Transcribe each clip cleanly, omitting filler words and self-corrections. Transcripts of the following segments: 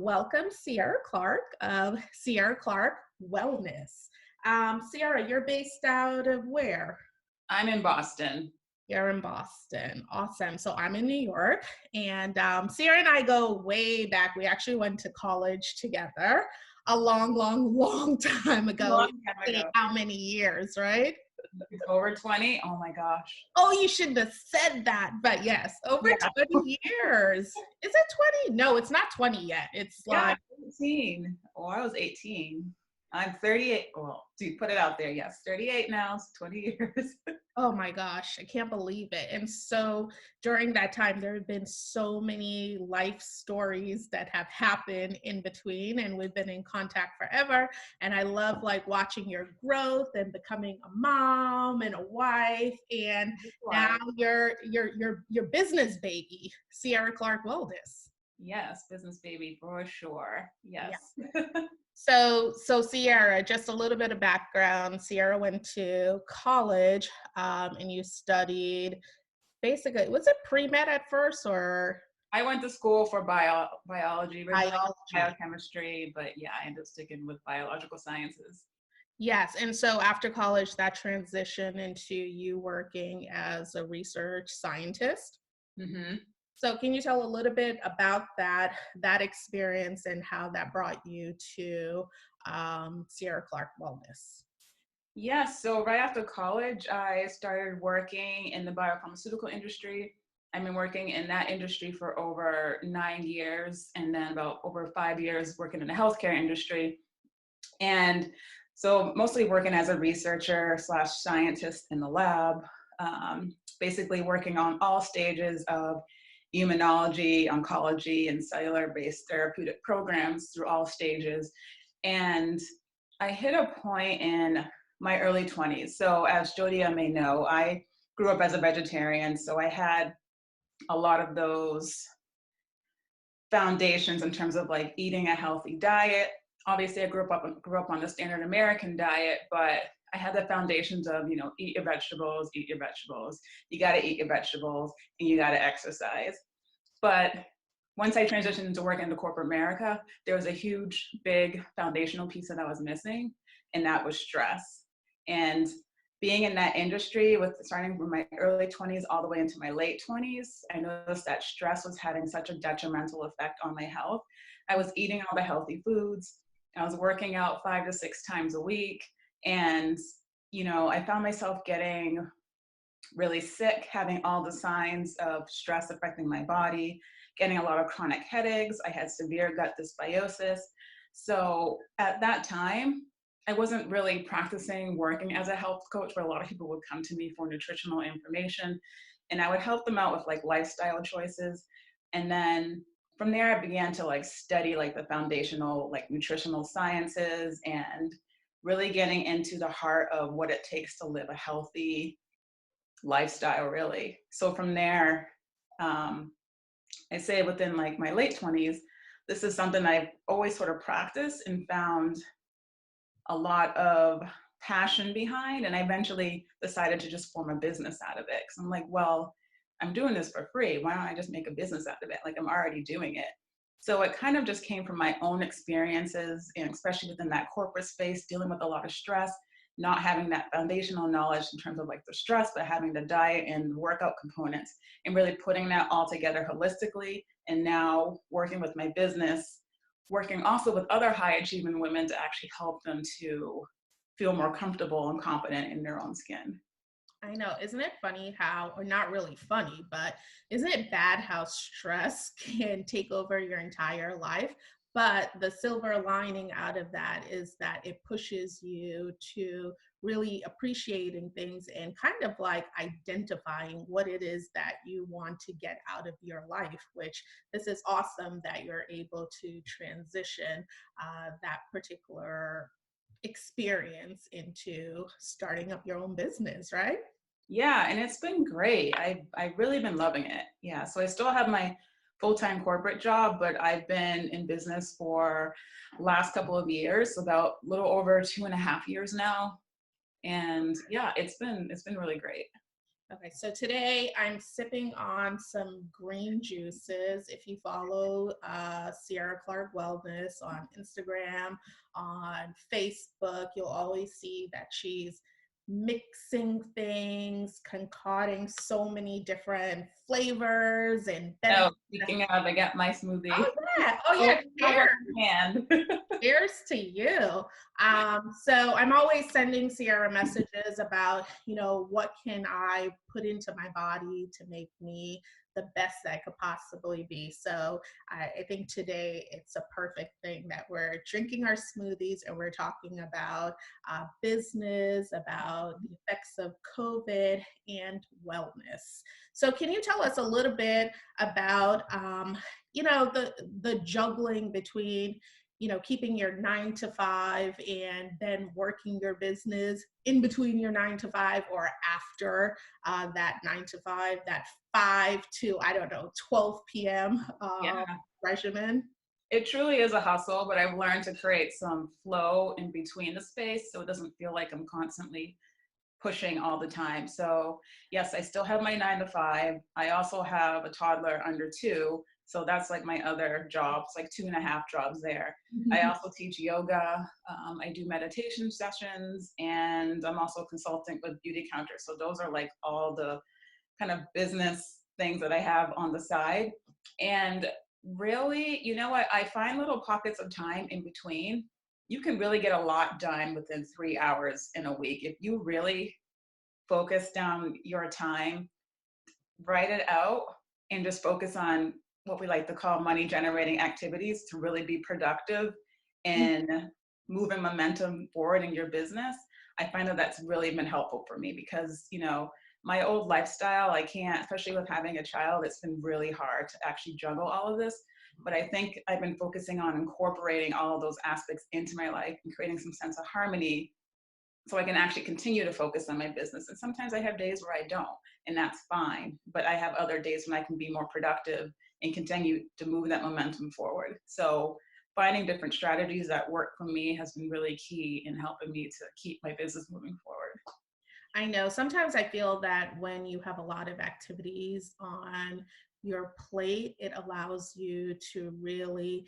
welcome Ciara Clark of Ciara Clark Wellness. Ciara, you're based out of where? I'm in Boston. You're in Boston. Awesome. So I'm in New York, and Ciara and I go way back. We actually went to college together a long, long, long time ago. Long We time can't say ago. how many years, right? Over 20? Oh my gosh. Oh, you shouldn't have said that, but yes, over Yeah. 20 years. Is it 20? No, it's not 20 yet. It's Yeah, like 18. Oh, I was 18. I'm 38. Well, dude, put it out there. Yes, 38 now. It's 20 years. oh my gosh, I can't believe it. And so during that time, there have been so many life stories that have happened in between, and we've been in contact forever. And I love like watching your growth and becoming a mom and a wife. And now Why? your business baby, Ciara Clark Wellness. Yes, business baby for sure. Yeah. Yes. So Ciara, just a little bit of background. Ciara went to college, and you studied basically, was it pre-med at first or I went to school for biology, originally biology? biochemistry, but yeah, I ended up sticking with biological sciences. Yes. And so after college, that transitioned into you working as a research scientist. hmm So can you tell a little bit about that experience and how that brought you to Ciara Clark Wellness? Yes, so right after college, I started working in the biopharmaceutical industry. I've been working in that industry for over 9 years, and then about over 5 years working in the healthcare industry. And so mostly working as a researcher slash scientist in the lab, basically working on all stages of immunology, oncology, and cellular-based therapeutic programs through all stages. And I hit a point in my early 20s. So as Jodia may know, I grew up as a vegetarian. So I had a lot of those foundations in terms of like eating a healthy diet. Obviously, I grew up on the standard American diet, but I had the foundations of, eat your vegetables, eat your vegetables. You got to eat your vegetables and you got to exercise. But once I transitioned into working into corporate America, there was a huge, big foundational piece that I was missing, and that was stress. And being in that industry, with starting from my early 20s all the way into my late 20s, I noticed that stress was having such a detrimental effect on my health. I was eating all the healthy foods. I was working out 5 to 6 times a week. And, I found myself getting really sick, having all the signs of stress affecting my body, getting a lot of chronic headaches. I had severe gut dysbiosis. So at that time, I wasn't really practicing working as a health coach, but a lot of people would come to me for nutritional information, and I would help them out with like lifestyle choices. And then from there, I began to like study like the foundational like nutritional sciences and really getting into the heart of what it takes to live a healthy lifestyle, really. So from there, I say within like my late 20s, this is something I've always sort of practiced and found a lot of passion behind. And I eventually decided to just form a business out of it. Because I'm like, well, I'm doing this for free. Why don't I just make a business out of it? Like, I'm already doing it. So it kind of just came from my own experiences, and especially within that corporate space, dealing with a lot of stress, not having that foundational knowledge in terms of like the stress, but having the diet and workout components, and really putting that all together holistically. And now working with my business, working also with other high achieving women to actually help them to feel more comfortable and confident in their own skin. I know. Isn't it funny how, or not really funny, but isn't it bad how stress can take over your entire life? But the silver lining out of that is that it pushes you to really appreciating things and kind of like identifying what it is that you want to get out of your life, which this is awesome that you're able to transition that particular experience into starting up your own business, right? Yeah, and it's been great. I've really been loving it. Yeah, so I still have my full-time corporate job, but I've been in business for last couple of years, so about a little over 2.5 years now. And yeah, it's been really great. Okay, so today I'm sipping on some green juices. If you follow Ciara Clark Wellness on Instagram, on Facebook, you'll always see that she's mixing things, concocting so many different flavors and Oh, benefits. speaking of, I got my smoothie. Oh yeah, oh Oh, yeah, my cheers. hand. Cheers to you. So I'm always sending Ciara messages about, what can I put into my body to make me the best that I could possibly be. So I think today it's a perfect thing that we're drinking our smoothies and we're talking about business, about the effects of COVID and wellness. So can you tell us a little bit about, the juggling between keeping your 9 to 5 and then working your business in between your 9 to 5 or after that 9 to 5, that 5 to, I don't know, 12 p.m. Yeah, Regimen. it truly is a hustle, but I've learned to create some flow in between the space so it doesn't feel like I'm constantly pushing all the time. So yes, I still have my 9 to 5. I also have a toddler under 2. So that's like my other jobs, like 2.5 jobs there. I also teach yoga. I do meditation sessions, and I'm also a consultant with Beauty Counter. So those are like all the kind of business things that I have on the side. And really, you know what? I find little pockets of time in between. You can really get a lot done within 3 hours in a week. If you really focus down your time, write it out, and just focus on what we like to call money generating activities to really be productive and moving momentum forward in your business. I find that that's really been helpful for me because, my old lifestyle, I can't, especially with having a child, it's been really hard to actually juggle all of this. But I think I've been focusing on incorporating all of those aspects into my life and creating some sense of harmony so I can actually continue to focus on my business. And sometimes I have days where I don't, and that's fine. But I have other days when I can be more productive and continue to move that momentum forward. So finding different strategies that work for me has been really key in helping me to keep my business moving forward. I know sometimes I feel that when you have a lot of activities on your plate, it allows you to really,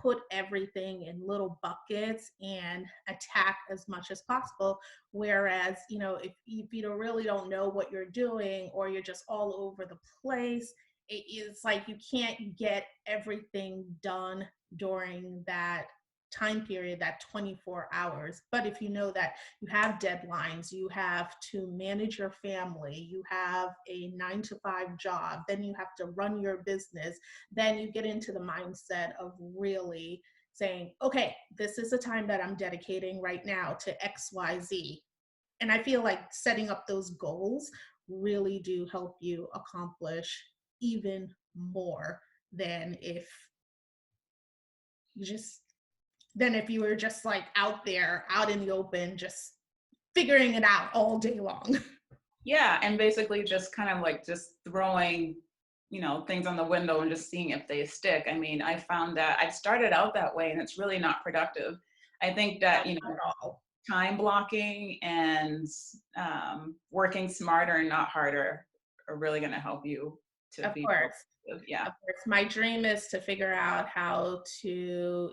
put everything in little buckets and attack as much as possible. Whereas, if you really don't know what you're doing or you're just all over the place, it's like you can't get everything done during that time period, that 24 hours. But if you know that you have deadlines, you have to manage your family, you have a 9 to 5 job, then you have to run your business, then you get into the mindset of really saying, okay, this is the time that I'm dedicating right now to XYZ. And I feel like setting up those goals really do help you accomplish even more than if you just than if you were just like out there, out in the open, just figuring it out all day long. Yeah, and basically just kind of like just throwing, things on the window and just seeing if they stick. I mean, I found that I started out that way and it's really not productive. I think that, At all. time blocking and working smarter and not harder are really going to help you to Of be course. productive. Yeah. Of course. My dream is to figure out how to,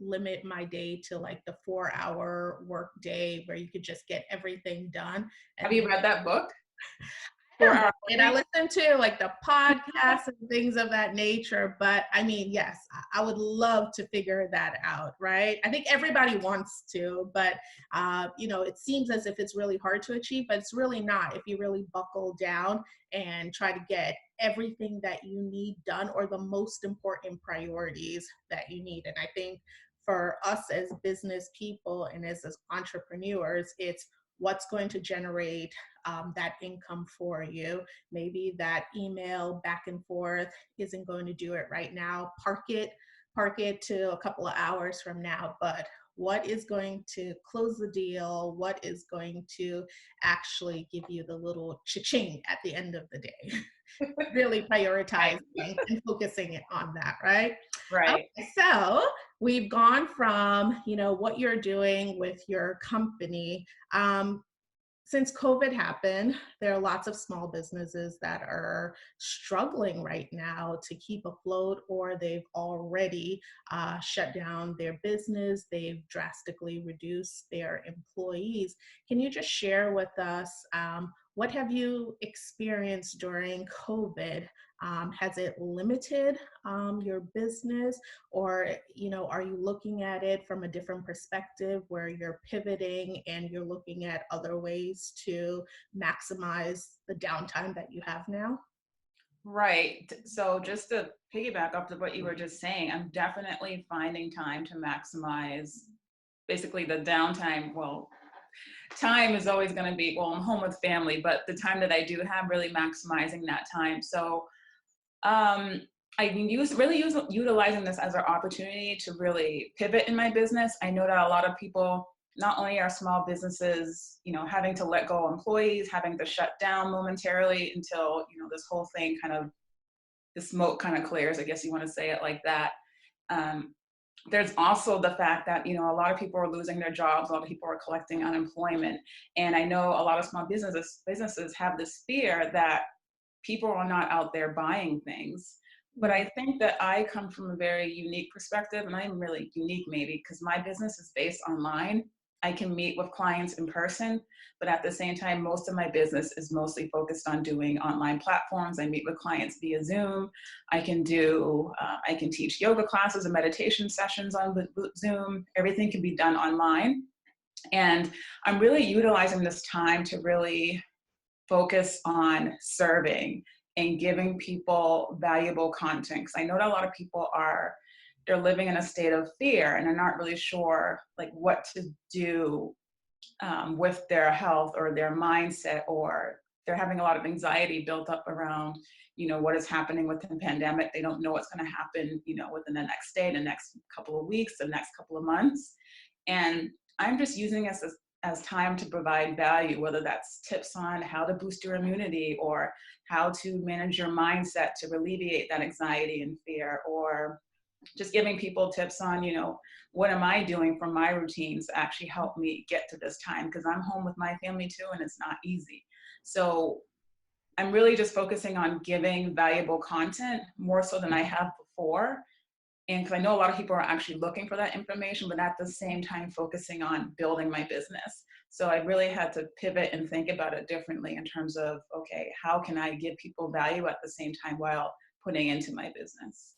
limit my day to like the 4 hour work day where you could just get everything done. Have And you read that book? I 4 have Hour read Work it. I Week? listen to like the podcasts and things of that nature. But I mean, yes, I would love to figure that out, right? I think everybody wants to, but it seems as if it's really hard to achieve, but it's really not if you really buckle down and try to get everything that you need done or the most important priorities that you need. And I think for us as business people and as entrepreneurs, it's what's going to generate that income for you. Maybe that email back and forth isn't going to do it right now. Park it to a couple of hours from now. But what is going to close the deal? What is going to actually give you the little cha-ching at the end of the day? Really Right. prioritizing and focusing it on that, right? Right. Okay, so we've gone from what you're doing with your company. Since COVID happened, there are lots of small businesses that are struggling right now to keep afloat, or they've already shut down their business. They've drastically reduced their employees. Can you just share with us what have you experienced during COVID? Has it limited your business, or are you looking at it from a different perspective where you're pivoting and you're looking at other ways to maximize the downtime that you have now? Right. So just to piggyback off of what you were just saying, I'm definitely finding time to maximize basically the downtime. Well, time is always going to be, well, I'm home with family, but the time that I do have, really maximizing that time. So I've been utilizing this as an opportunity to really pivot in my business. I know that a lot of people, not only are small businesses, having to let go of employees, having to shut down momentarily until, this whole thing the smoke kind of clears, I guess you want to say it like that. Um, there's also the fact that, a lot of people are losing their jobs, a lot of people are collecting unemployment. And I know a lot of small businesses have this fear that people are not out there buying things. But I think that I come from a very unique perspective, and I'm really unique maybe because my business is based online. I can meet with clients in person, but at the same time, most of my business is mostly focused on doing online platforms. I meet with clients via Zoom. I can teach yoga classes and meditation sessions on Zoom. Everything can be done online. And I'm really utilizing this time to really focus on serving and giving people valuable content. Because I know that a lot of people they're living in a state of fear and they're not really sure like what to do with their health or their mindset, or they're having a lot of anxiety built up around, what is happening with the pandemic. They don't know what's going to happen, within the next day, the next couple of weeks, the next couple of months. And I'm just using this as time to provide value, whether that's tips on how to boost your immunity or how to manage your mindset to alleviate that anxiety and fear, or just giving people tips on, what am I doing for my routines to actually help me get to this time? Because I'm home with my family too, and it's not easy. So I'm really just focusing on giving valuable content more so than I have before. And because I know a lot of people are actually looking for that information, but at the same time focusing on building my business. So I really had to pivot and think about it differently in terms of, okay, how can I give people value at the same time while putting into my business?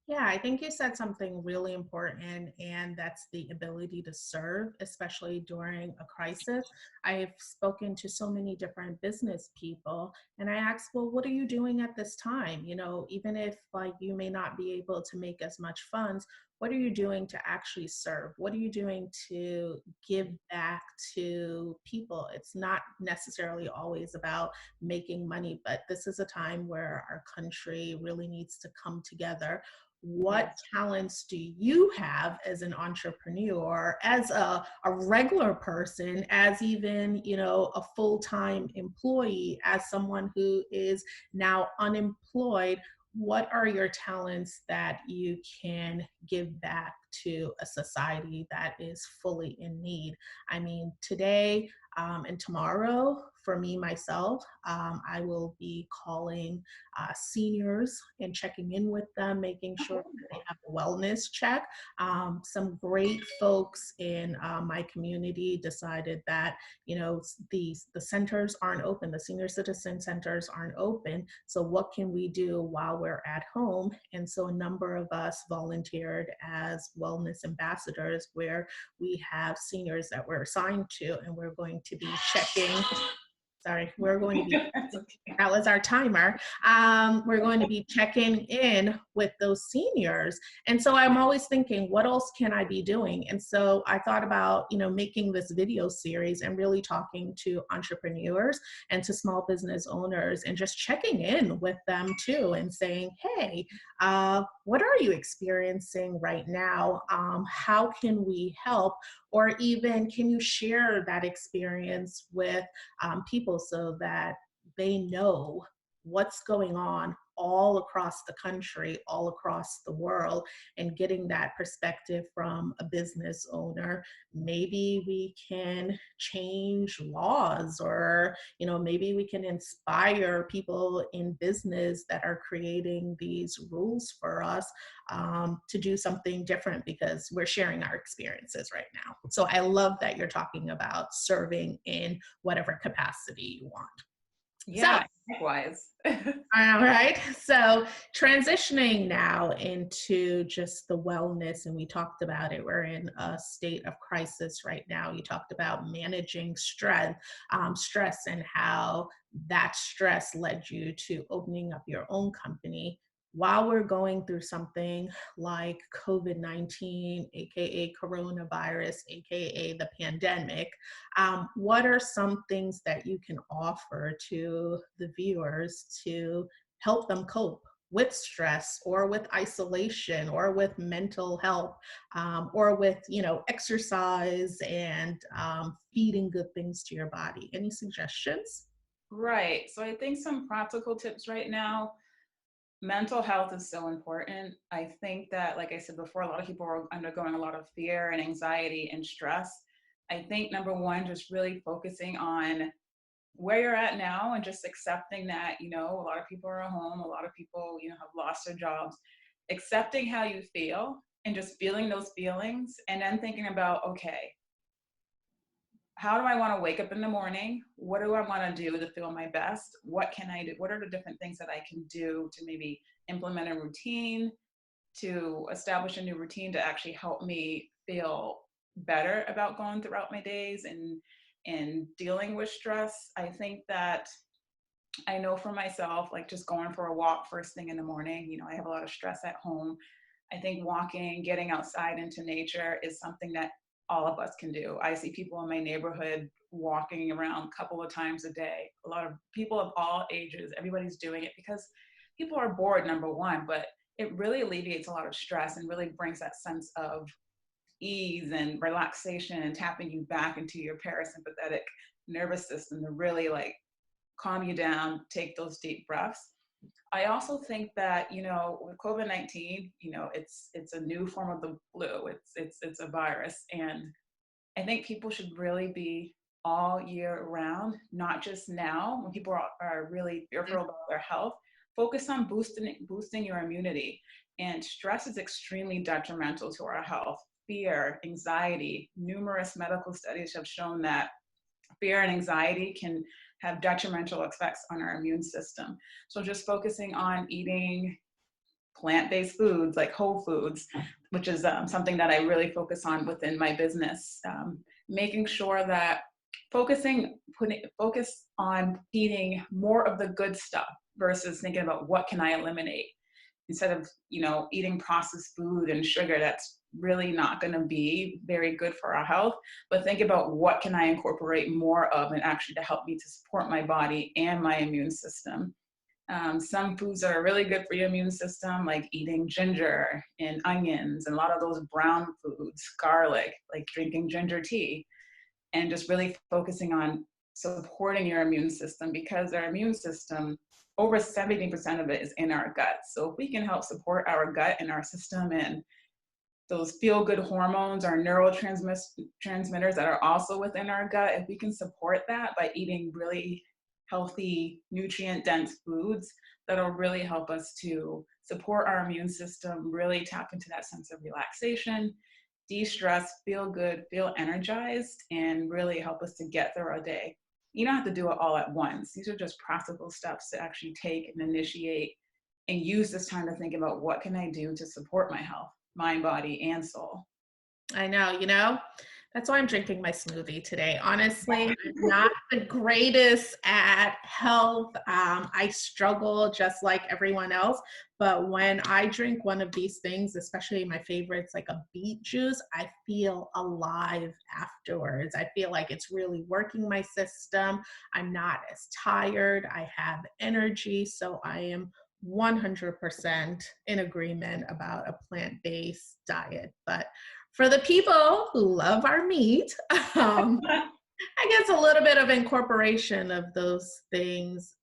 Yeah, I think you said something really important, and that's the ability to serve, especially during a crisis. I've spoken to so many different business people, and I asked, well, what are you doing at this time? Even if like you may not be able to make as much funds, what are you doing to actually serve? What are you doing to give back to people? It's not necessarily always about making money, but this is a time where our country really needs to come together. What Yes. talents do you have as an entrepreneur, as a regular person, as even, a full-time employee, as someone who is now unemployed? What are your talents that you can give back to a society that is fully in need? I mean, today and tomorrow, for me, myself, I will be calling seniors and checking in with them, making sure that they have a wellness check. Some great folks in my community decided that the centers aren't open, the senior citizen centers aren't open. So what can we do while we're at home? And so a number of us volunteered as wellness ambassadors, where we have seniors that we're assigned to, and we're going to be checking. Sorry, we're going to be, that was our timer. We're going to be checking in with those seniors. And so I'm always thinking, what else can I be doing? And so I thought about, making this video series and really talking to entrepreneurs and to small business owners and just checking in with them too and saying, hey, what are you experiencing right now? How can we help? Or even, can you share that experience with people so that they know what's going on all across the country, all across the world, and getting that perspective from a business owner. Maybe we can change laws, or maybe we can inspire people in business that are creating these rules for us, to do something different, because we're sharing our experiences right now. So I love that you're talking about serving in whatever capacity you want. So, Yeah, likewise. all right. So, transitioning now into just the wellness, and we talked about it. We're in a state of crisis right now. You talked about managing stress, and how that stress led you to opening up your own company. While we're going through something like COVID-19, aka coronavirus, aka the pandemic, what are some things that you can offer to the viewers to help them cope with stress, or with isolation, or with mental health, or with exercise, and feeding good things to your body? Any suggestions? Right. So I think some practical tips right now. Mental health is so important. I think that, like I said before, a lot of people are undergoing a lot of fear and anxiety and stress. I think number one, just really focusing on where you're at now and just accepting that, a lot of people are at home, a lot of people, have lost their jobs. Accepting how you feel and just feeling those feelings, and then thinking about, okay, how do I want to wake up in the morning? What do I want to do to feel my best? What can I do? What are the different things that I can do to maybe implement a routine, to establish a new routine to actually help me feel better about going throughout my days and dealing with stress? I think that I know for myself, like just going for a walk first thing in the morning, I have a lot of stress at home. I think walking, getting outside into nature is something that all of us can do. I see people in my neighborhood walking around a couple of times a day. A lot of people of all ages, everybody's doing it because people are bored, number one, but it really alleviates a lot of stress and really brings that sense of ease and relaxation and tapping you back into your parasympathetic nervous system to really like calm you down, take those deep breaths. I also think that, with COVID-19, it's a new form of the flu. It's a virus, and I think people should really be all year round, not just now when people are really fearful about their health. Focus on boosting your immunity. And stress is extremely detrimental to our health. Fear, anxiety, numerous medical studies have shown that fear and anxiety can have detrimental effects on our immune system. So just focusing on eating plant-based foods like whole foods, which is something that I really focus on within my business. Making sure that focus on eating more of the good stuff versus thinking about what can I eliminate, instead of eating processed food and sugar that's really not going to be very good for our health. But think about what can I incorporate more of, and actually to help me to support my body and my immune system. Some foods that are really good for your immune system, like eating ginger and onions and a lot of those brown foods, garlic, like drinking ginger tea, and just really focusing on supporting your immune system, because our immune system, over 70% of it is in our gut. So if we can help support our gut and our system and those feel-good hormones, our neurotransmitters that are also within our gut, if we can support that by eating really healthy, nutrient-dense foods, that'll really help us to support our immune system, really tap into that sense of relaxation, de-stress, feel good, feel energized, and really help us to get through our day. You don't have to do it all at once. These are just practical steps to actually take and initiate and use this time to think about what can I do to support my health, mind, body, and soul. I know, that's why I'm drinking my smoothie today. Honestly, I'm not the greatest at health. I struggle just like everyone else. But when I drink one of these things, especially my favorites, like a beet juice, I feel alive afterwards. I feel like it's really working my system. I'm not as tired. I have energy. So I am 100% in agreement about a plant-based diet. But for the people who love our meat, I guess a little bit of incorporation of those things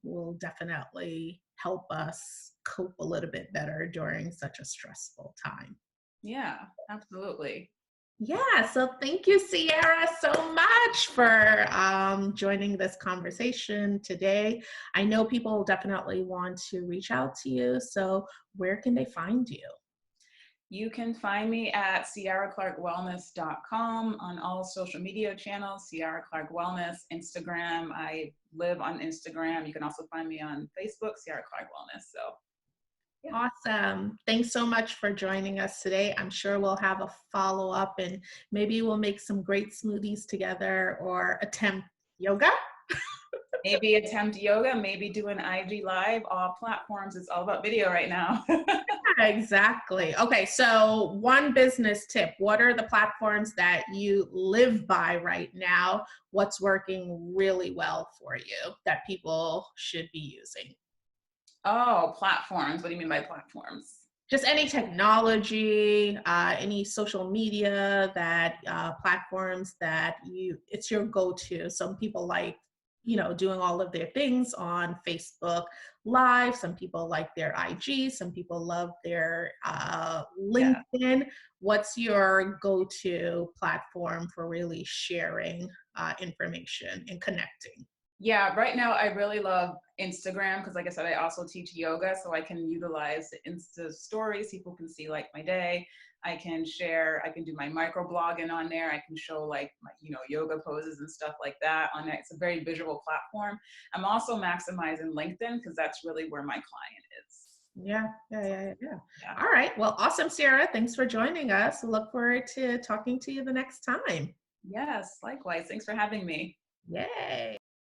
will definitely help us cope a little bit better during such a stressful time. Yeah, absolutely. Yeah, so thank you, Ciara, so much for joining this conversation today. I know people definitely want to reach out to you, so where can they find you? You can find me at ciaraclarkwellness.com on all social media channels, Ciara Clark Wellness, Instagram. I live on Instagram. You can also find me on Facebook, Ciara Clark Wellness. So, yeah. Awesome. Thanks so much for joining us today. I'm sure we'll have a follow up and maybe we'll make some great smoothies together or attempt yoga. Maybe attempt yoga, maybe do an IG live, all platforms. It's all about video right now. Exactly. Okay, so one business tip. What are the platforms that you live by right now? What's working really well for you that people should be using? Oh, platforms. What do you mean by platforms? Just any technology, any social media that platforms that it's your go-to. Some people like, doing all of their things on Facebook Live. Some people like their IG. Some people love their Yeah. LinkedIn. What's your go-to platform for really sharing information and connecting? Yeah, right now I really love Instagram because, like I said, I also teach yoga, so I can utilize the Insta stories. People can see like my day. I can share. I can do my microblogging on there. I can show like my, yoga poses and stuff like that on there. It's a very visual platform. I'm also maximizing LinkedIn because that's really where my client is. Yeah. Yeah. All right. Well, awesome, Sarah. Thanks for joining us. Look forward to talking to you the next time. Yes. Likewise. Thanks for having me. Yay.